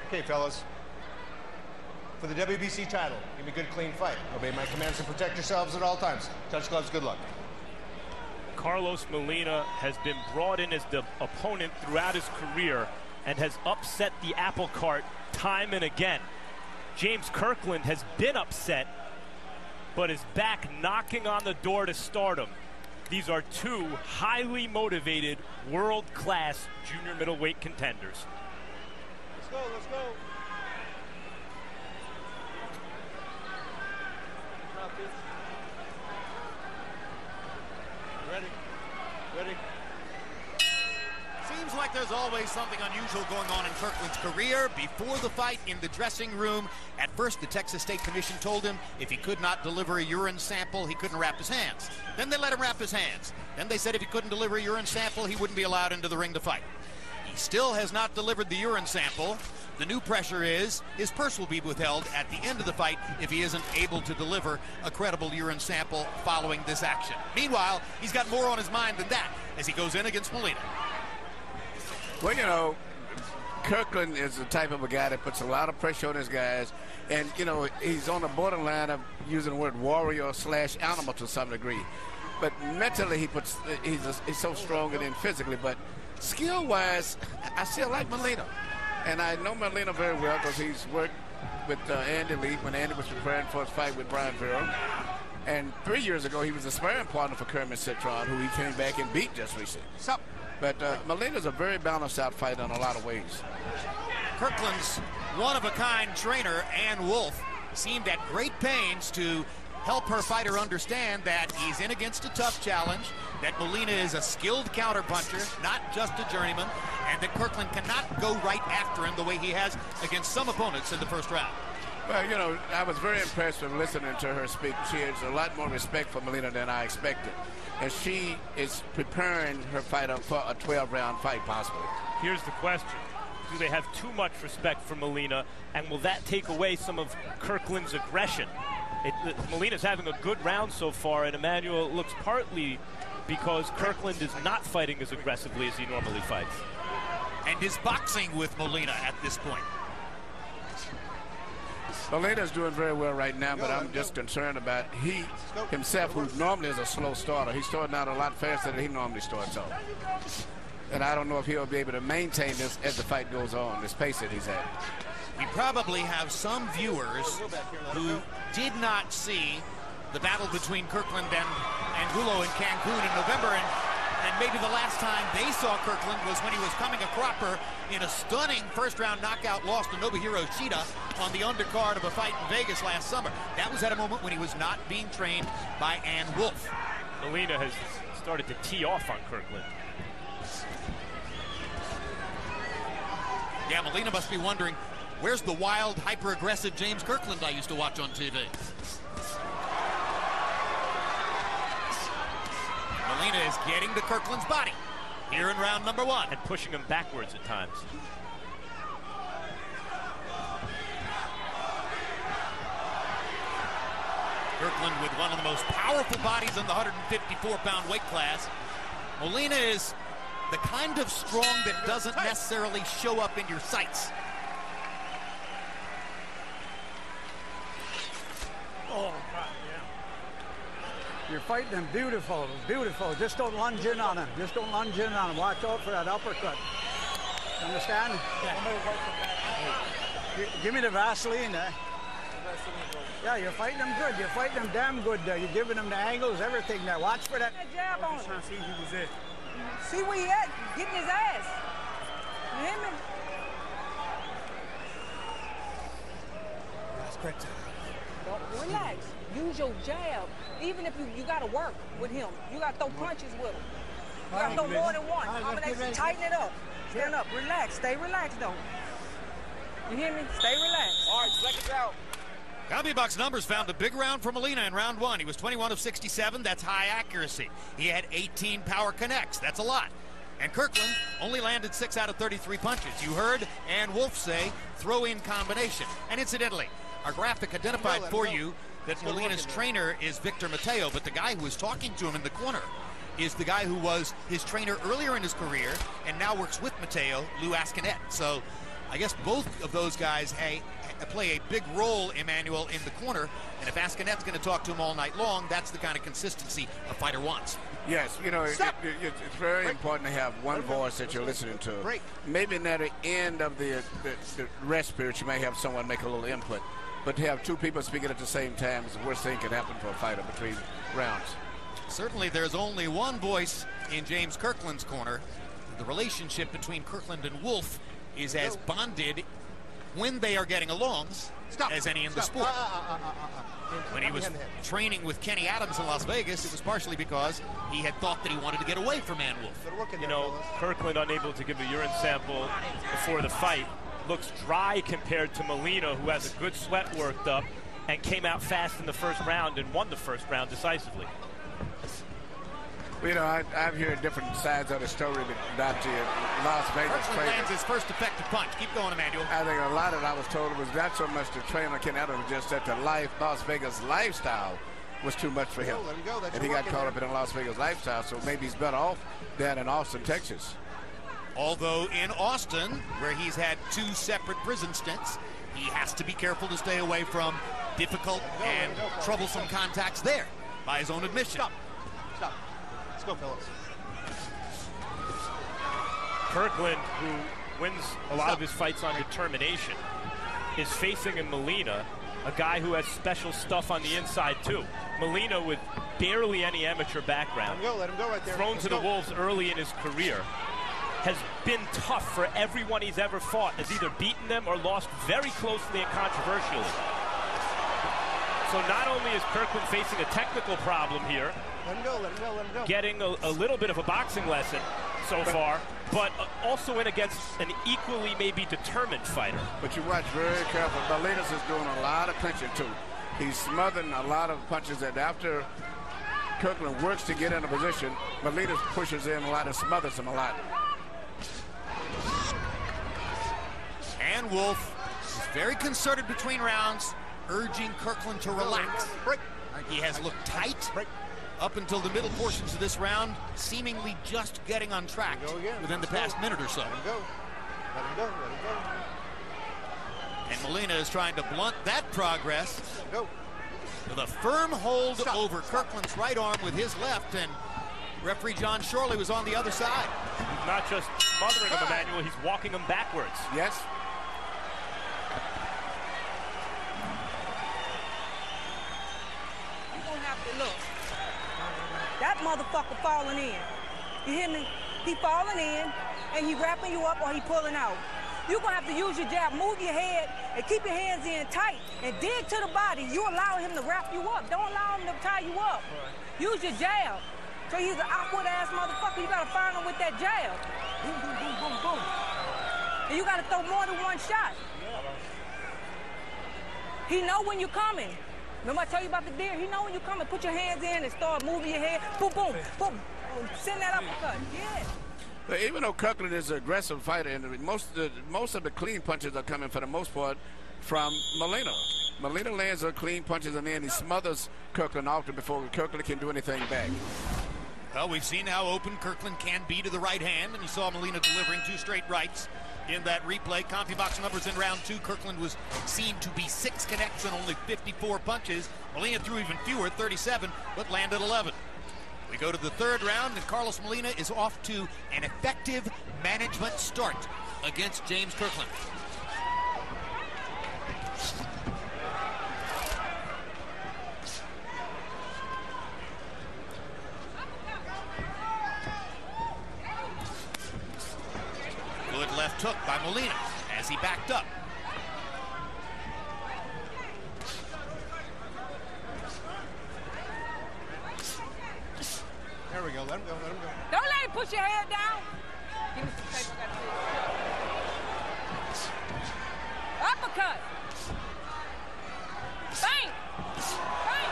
Okay, fellas. For the WBC title, give me a good, clean fight. Obey my commands and protect yourselves at all times. Touch gloves, good luck. Carlos Molina has been brought in as the opponent throughout his career and has upset the apple cart time and again. James Kirkland has been upset, but is back knocking on the door to stardom. These are two highly motivated, world-class junior middleweight contenders. Let's go, let's go. Ready? Ready? Seems like there's always something unusual going on in Kirkland's career. Before the fight, in the dressing room, at first the Texas State Commission told him if he could not deliver a urine sample, he couldn't wrap his hands. Then they let him wrap his hands. Then they said if he couldn't deliver a urine sample, he wouldn't be allowed into the ring to fight. He still has not delivered the urine sample. The new pressure is his purse will be withheld at the end of the fight if he isn't able to deliver a credible urine sample following this action. Meanwhile, he's got more on his mind than that as he goes in against Molina. Well, you know, Kirkland is the type of a guy that puts a lot of pressure on his guys. And, you know, he's on the borderline of using the word warrior / animal to some degree. But mentally, he's so stronger than physically. But skill-wise, I still like Molina. And I know Molina very well because he's worked with Andy Lee when Andy was preparing for his fight with Brian Farrell. And 3 years ago, he was a sparring partner for Kermit Citron, who he came back and beat just recently. But Molina's a very balanced out fighter in a lot of ways. Kirkland's one-of-a-kind trainer, Ann Wolf, seemed at great pains to help her fighter understand that he's in against a tough challenge, that Molina is a skilled counterpuncher, not just a journeyman, and that Kirkland cannot go right after him the way he has against some opponents in the first round. Well, you know, I was very impressed with listening to her speak. She has a lot more respect for Molina than I expected. And she is preparing her fighter for a 12-round fight, possibly. Here's the question. Do they have too much respect for Molina, and will that take away some of Kirkland's aggression? Molina's having a good round so far, and Emmanuel looks partly because Kirkland is not fighting as aggressively as he normally fights. And his boxing with Molina at this point. Molina's doing very well right now, but I'm just concerned about he himself, who normally is a slow starter. He's starting out a lot faster than he normally starts off. And I don't know if he'll be able to maintain this as the fight goes on, this pace that he's at. We probably have some viewers who did not see the battle between Kirkland and Angulo in Cancun in November, and maybe the last time they saw Kirkland was when he was coming a cropper in a stunning first-round knockout loss to Nobuhiro Shida on the undercard of a fight in Vegas last summer. That was at a moment when he was not being trained by Ann Wolf. Molina has started to tee off on Kirkland. Yeah, Molina must be wondering, where's the wild, hyper-aggressive James Kirkland I used to watch on TV? Molina is getting to Kirkland's body here in round number one. And pushing him backwards at times. Kirkland with one of the most powerful bodies in the 154-pound weight class. Molina is the kind of strong that doesn't necessarily show up in your sights. Oh, God, yeah. You're fighting him beautiful, beautiful. Just don't lunge in on him. Just don't lunge in on him. Watch out for that uppercut. Understand? Yeah. Give me the Vaseline, eh? Yeah, you're fighting him good. You're fighting him damn good there. You're giving him the angles, everything there. Watch for that. Jab on him. Trying to see who was there. See where he at? Getting his ass. You hear me? That's correct. Don't relax. Use your jab. Even if you got to work with him, you got to throw punches with him. You got to throw more than one. Combination. Tighten it up. Stand up. Relax. Stay relaxed, though. You hear me? Stay relaxed. All right, seconds out. CompuBox numbers found a big round for Molina in round one. He was 21 of 67. That's high accuracy. He had 18 power connects. That's a lot. And Kirkland only landed 6 out of 33 punches. You heard Ann Wolf say throw-in combination. And incidentally, our graphic identified for you that Molina's trainer is Victor Mateo, but the guy who was talking to him in the corner is the guy who was his trainer earlier in his career and now works with Mateo, Lou Ascanet. So I guess both of those guys play a big role, Emmanuel, in the corner. And if Askinet's going to talk to him all night long, that's the kind of consistency a fighter wants. Yes, you know, it's very important to have one voice that you're listening to. Maybe near the end of the rest period, you may have someone make a little input. But to have two people speaking at the same time is the worst thing can happen for a fighter between rounds. Certainly there's only one voice in James Kirkland's corner. The relationship between Kirkland and Wolf is as bonded when they are getting along as any in the sport. When he was training with Kenny Adams in Las Vegas, it was partially because he had thought that he wanted to get away from Man Wolf. You know, Kirkland unable to give a urine sample before the fight. Looks dry compared to Molina, who has a good sweat worked up and came out fast in the first round and won the first round decisively. You know, I've heard different sides of the story about the Las Vegas Kirkland lands his first effective punch. Keep going, Emmanuel. I think a lot of it I was told was not so much the trainer Ken Adams, just that the Las Vegas lifestyle was too much for him. And he got caught up in the Las Vegas lifestyle, so maybe he's better off down in Austin, Texas. Although in Austin, where he's had 2 separate prison stints, he has to be careful to stay away from difficult and troublesome contacts there, by his own admission. Stop. Let's go, fellas. Kirkland, who wins a lot of his fights on determination, is facing in Molina, a guy who has special stuff on the inside, too. Molina, with barely any amateur background, Let him go right there. thrown to the Wolves early in his career, has been tough for everyone he's ever fought, has either beaten them or lost very closely and controversially. So not only is Kirkland facing a technical problem here, Let him go. getting a little bit of a boxing lesson so far, but also in against an equally maybe determined fighter. But you watch very careful. Molina's is doing a lot of clinching, too. He's smothering a lot of punches, and after Kirkland works to get in a position, Molina pushes in a lot and smothers him a lot. And Wolf is very concerted between rounds, urging Kirkland to relax. He has looked tight up until the middle portions of this round, seemingly just getting on track within the past minute or so. Let him go. And Molina is trying to blunt that progress with a firm hold over Kirkland's right arm with his left, and referee John Shorley was on the other side. He's not just smothering him, Emmanuel, he's walking him backwards. Yes. You're going to have to look. That motherfucker falling in. You hear me? He falling in, and he wrapping you up or he pulling out. You're going to have to use your jab, move your head, and keep your hands in tight, and dig to the body. You allow him to wrap you up. Don't allow him to tie you up. Use your jab. So he's an awkward-ass motherfucker. You got to find him with that jab. Boom, boom, boom, boom, boom. And you got to throw more than one shot. He know when you're coming. Remember I tell you about the deer? He know when you're coming. Put your hands in and start moving your head. Boom, boom, boom. Send that uppercut. Yeah. But even though Kirkland is an aggressive fighter, and most of the clean punches are coming for the most part from Molina. Molina lands the clean punches, and then he smothers Kirkland often before Kirkland can do anything back. Well, we've seen how open Kirkland can be to the right hand, and you saw Molina delivering 2 straight rights in that replay. CompuBox numbers in round 2. Kirkland was seen to be 6 connects and only 54 punches. Molina threw even fewer, 37, but landed 11. We go to the 3rd round, and Carlos Molina is off to an effective management start against James Kirkland. Good left hook by Molina as he backed up. There we go. Let him go. Don't let him push your head down. Give me some paper. I got to uppercut. Bang. Bang.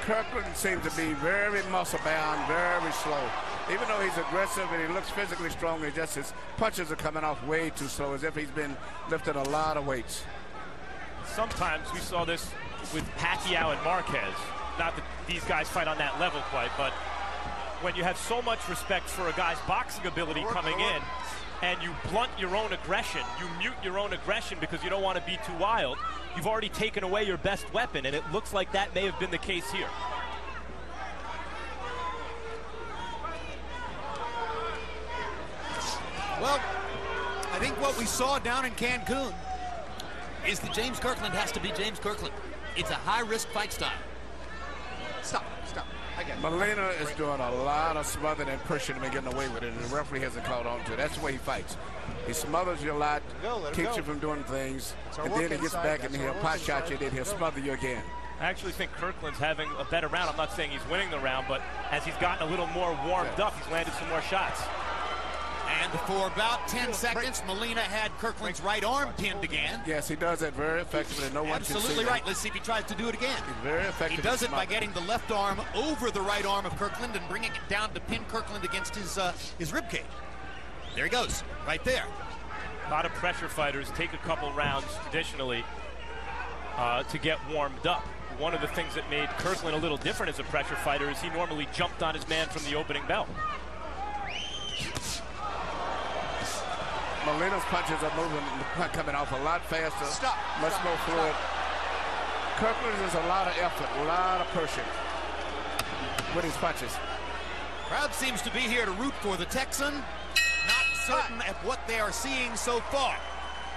Kirkland seems to be very muscle-bound, very slow. Even though he's aggressive and he looks physically strong, it's just his punches are coming off way too slow, as if he's been lifting a lot of weights. Sometimes we saw this with Pacquiao and Marquez. Not that these guys fight on that level quite, but when you have so much respect for a guy's boxing ability coming in, and you blunt your own aggression, you mute your own aggression because you don't want to be too wild, you've already taken away your best weapon, and it looks like that may have been the case here. Well, I think what we saw down in Cancun is that James Kirkland has to be James Kirkland. It's a high-risk fight style. Stop. I get it. Molina is doing a lot of smothering and pushing him and getting away with it, and the referee hasn't called on to it. That's the way he fights. He smothers you a lot, keeps you from doing things, and then he gets back and he'll pot shot you, then he'll smother you again. I actually think Kirkland's having a better round. I'm not saying he's winning the round, but as he's gotten a little more warmed up, he's landed some more shots. And for about 10 seconds, Molina had Kirkland's right arm pinned again. Yes, he does that very effectively. No one can see Absolutely right. that. Let's see if he tries to do it again. He's very effective. He does it by getting the left arm over the right arm of Kirkland and bringing it down to pin Kirkland against his ribcage. There he goes, right there. A lot of pressure fighters take a couple rounds traditionally to get warmed up. One of the things that made Kirkland a little different as a pressure fighter is he normally jumped on his man from the opening bell. Molina's punches are moving, coming off a lot faster, much more fluid. Kirkland is a lot of effort, a lot of pushing with his punches. Crowd seems to be here to root for the Texan. Not certain at what they are seeing so far.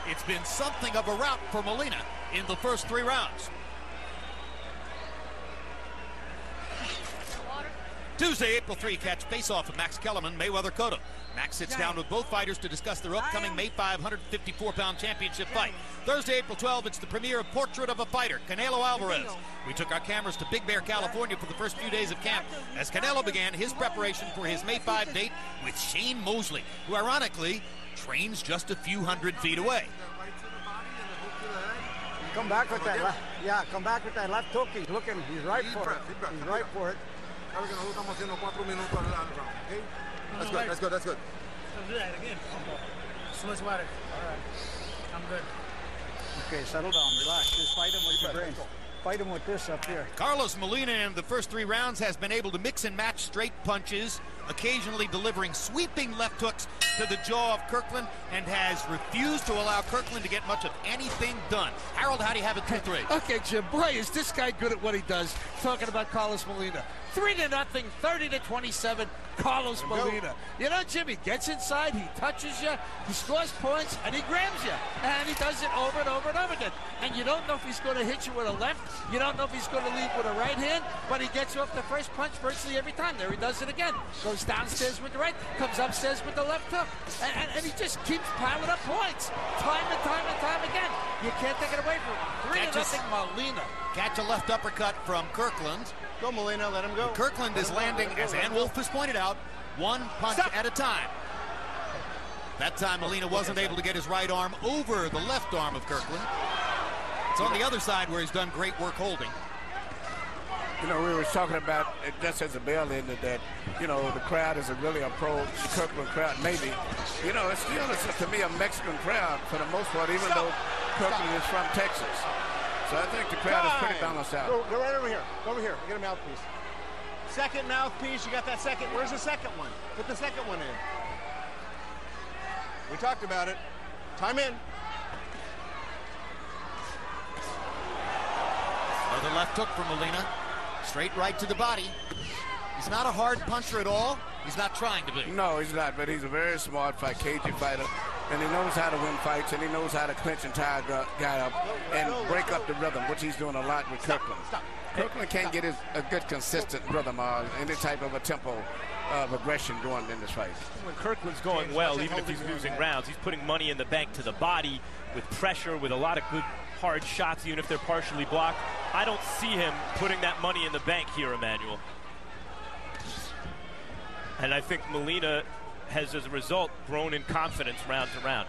It's been something of a rout for Molina in the first 3 rounds. Tuesday, April 3, catch face-off of Max Kellerman, Mayweather Cotto. Max sits down with both fighters to discuss their upcoming May 5 154-pound championship fight. Thursday, April 12, it's the premiere of Portrait of a Fighter, Canelo Alvarez. We took our cameras to Big Bear, California for the first few days of camp as Canelo began his preparation for his May 5 date with Shane Mosley, who ironically trains just a few hundred feet away. Come back with that left. Yeah, come back with that left hook. He's looking. He's right for it. He's right for it. That's good, that's good, that's good. Don't do that again. So much water. All right. I'm good. Okay, settle down. Relax. Just fight him with your brain. Fight him with this up here. Carlos Molina in the first 3 rounds has been able to mix and match straight punches, occasionally delivering sweeping left hooks to the jaw of Kirkland, and has refused to allow Kirkland to get much of anything done. Harold, how do you have it 2-3? Okay, Jim, boy, is this guy good at what he does. Talking about Carlos Molina. 3-0, 30-27, Carlos Molina. You know, Jim, he gets inside, he touches you, he scores points, and he grabs you. And he does it over and over and over again. And you don't know if he's going to hit you with a left, you don't know if he's going to lead with a right hand, but he gets off the first punch virtually every time. There he does it again. Goes downstairs with the right, comes upstairs with the left hook. And he just keeps piling up points, time and time and time again. You can't take it away from him. 3-0 Molina. Catch a left uppercut from Kirkland. Go, Molina, let him go. Kirkland is landing, as Ann Wolf has pointed out, 1 punch at a time. That time, Molina wasn't able to get his right arm over the left arm of Kirkland. It's on the other side where he's done great work holding. You know, we were talking about, just as a bell ended, that, you know, the crowd is really a pro-Kirkland crowd, maybe. You know, it's still, to me, a Mexican crowd for the most part, even though Kirkland is from Texas. So I think the crowd is pretty balanced out. Go right over here. Go over here. Get a mouthpiece. Second mouthpiece. You got that second. Where's the second one? Put the second one in. We talked about it. Time in. Another left hook from Molina. Straight right to the body. He's not a hard puncher at all. He's not trying to be. No, he's not, but he's a very smart cagey fighter. And he knows how to win fights, and he knows how to clinch and tie a guy up and break up the rhythm, which he's doing a lot with Kirkland. Kirkland can't get a good, consistent rhythm or any type of a tempo of aggression going in this fight. When Kirkland's going well, even if he's losing rounds, he's putting money in the bank to the body with pressure, with a lot of good hard shots, even if they're partially blocked. I don't see him putting that money in the bank here, Emmanuel. And I think Molina has, as a result, grown in confidence round to round.